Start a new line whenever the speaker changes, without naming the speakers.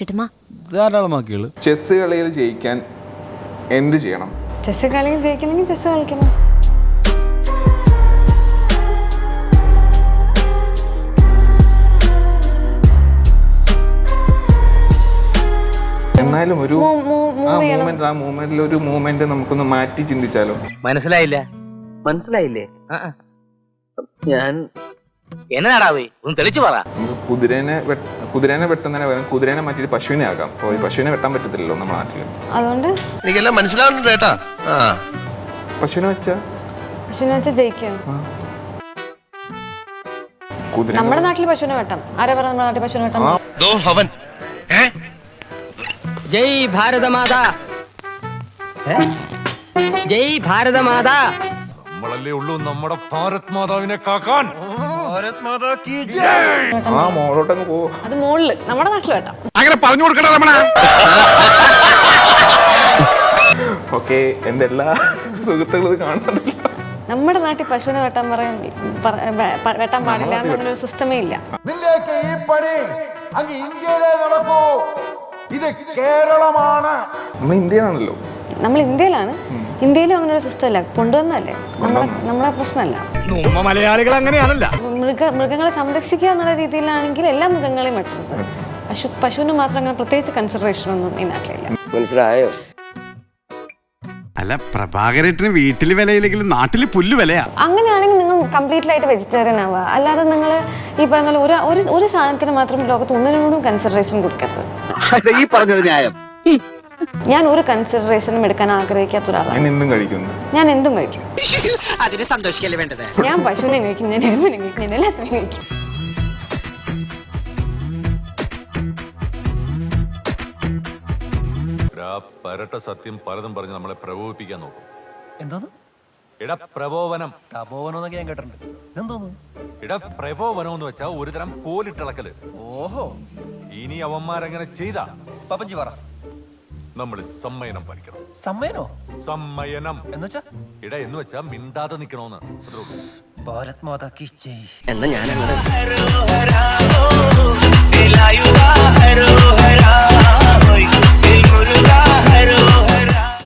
കിട്ടുമാ?
ധാരാളമാക്കിയുള്ളൂ.
Chess കളിയിൽ ജയിക്കാൻ എന്ത് ചെയ്യണം?
ചെസ് കളിയിൽ ജയിക്കണമെങ്കിൽ ചെസ് കളിക്കണം.
എന്നാലും ഒരു മൂവ്മെന്റിൽ ഒരു മൂവ്മെന്റ് നമുക്കൊന്ന് മാറ്റി ചിന്തിച്ചാലോ?
മനസ്സിലായില്ലേ? ഞാൻ എന്നടാവേ ഒന്ന് തെളിച്ചു പറ.
കുതിരേനെ വെട്ടുന്നതിനെ പകരം കുതിരേനെ മാറ്റിയിട്ട് പശുവിനെ ആക്കാം. അപ്പോൾ ഈ പശുവിനെ വെട്ടാൻ പറ്റത്തില്ലല്ലോ നമ്മുടെ നാട്ടില്.
അതുകൊണ്ട്
എനിക്കെല്ലാം മനസ്സിലാവുന്നുണ്ട് കേട്ടാ.
പശുവിനെ വെച്ചാ
ജയിക്കും. നമ്മുടെ നാട്ടിൽ പശുവിനെ വെട്ടാം. ആരാ പറഞ്ഞ നമ്മുടെ നാട്ടിൽ പശുവിനെ വെട്ടാം?
ജയ് ഭാരത മാതാ, ജയ് ഭാരത മാതാ.
നമ്മളല്ലേ ഉള്ളൂ നമ്മുടെ ഭാരത് മാതാവിനെ കാക്കാൻ.
മോളോട്ടങ്ങ് പോ.
അത് മുകളില് നമ്മുടെ നാട്ടിൽ വെട്ടാം.
അങ്ങനെ പറഞ്ഞു കൊടുക്കണ രമണ.
ഓക്കെ, എന്റെ എല്ലാ സുഹൃത്തുക്കളും കാണുന്നുണ്ടല്ലോ.
നമ്മുടെ നാട്ടിൽ പശുവിനെ വെട്ടാൻ വെട്ടാൻ പാടില്ല എന്നങ്ങനെ ഒരു സിസ്റ്റമേ ഇല്ല.
ഈ പണി അങ്ങ് ഇന്ത്യയിലേ നടക്കൂ. ഇത് കേരളമാണ്.
നമ്മൾ ഇന്ത്യയിലാണല്ലോ.
നമ്മൾ ഇന്ത്യയിലാണ്. ഇന്ത്യയിലും അങ്ങനെ ഒരു സിസ്റ്റം അല്ല, കൊണ്ടുവന്നല്ലേ. നമ്മളെ പ്രശ്നമല്ല.
മലയാളികൾ അങ്ങനെയാണല്ല.
മൃഗങ്ങളെ സംരക്ഷിക്കുക എന്നുള്ള രീതിയിലാണെങ്കിൽ എല്ലാ മൃഗങ്ങളെയും വെട്ടരുത്. പശുവിന് മാത്രം അങ്ങനെ പ്രത്യേകിച്ച് കൺസിഡറേഷൻ ഒന്നും ഈ നാട്ടിലില്ല.
മനസ്സിലായോ?
അല്ല, പ്രഭാകരേട്ടന് വീട്ടില് വിലയില്ലെങ്കിലും നാട്ടില് പുല്ല് വിലയാ.
അങ്ങനെയാണെങ്കിൽ നിങ്ങൾ കംപ്ലീറ്റ്ലി ആയിട്ട് വെജിറ്റേറിയൻ ആവുക. അല്ലാതെ നിങ്ങൾ ഈ പറഞ്ഞ ഒരു സാധനത്തിന് മാത്രം ലോകത്ത് ഒന്നിനോടും കൺസിഡറേഷൻ കൊടുക്കരുത്.
ഈ പറഞ്ഞത് ന്യായം.
ഞാൻ ഒരു കൺസിഡറേഷനും എടുക്കാൻ ആഗ്രഹിക്കാത്ത ഒരാളാണ്. ഞാൻ എന്തും കഴിക്കും.
അതിന് സന്തോഷിക്കല്ലേ വേണ്ടത്?
ഞാൻ പശുവിനെ കഴിക്കും, ഞാൻ എരുവിനെ കഴിക്കും, ഞാൻ എല്ലാത്തിനും കഴിക്കും.
പരട്ട സത്യം പലതും പറഞ്ഞ് നമ്മളെ പ്രകോപിപ്പിക്കാൻ നോക്കും.
എന്തോന്ന്?
പ്രകോപനം.
തപോവനം എന്നൊക്കെ ഞാൻ കേട്ടിട്ടുണ്ട്. ഇതെന്തോന്ന്?
പ്രകോപനം എന്ന് വെച്ചാൽ ഒരു തരം കോലിട്ടിളക്കല്.
ഓഹോ,
ഇനി അവന്മാരങ്ങനെ ചെയ്താ
പപ്പഞ്ചി പറ.
നമ്മൾ സമ്മയനം പാലിക്കണം.
സമ്മേനോ?
സമ്മയനം
എന്നുവെച്ചാ
എന്ന് വെച്ചാ മിണ്ടാതെ നിക്കണോന്ന്.
ഭാരത് മാതാ കി ജയ്.
എന്നാ ഞാൻ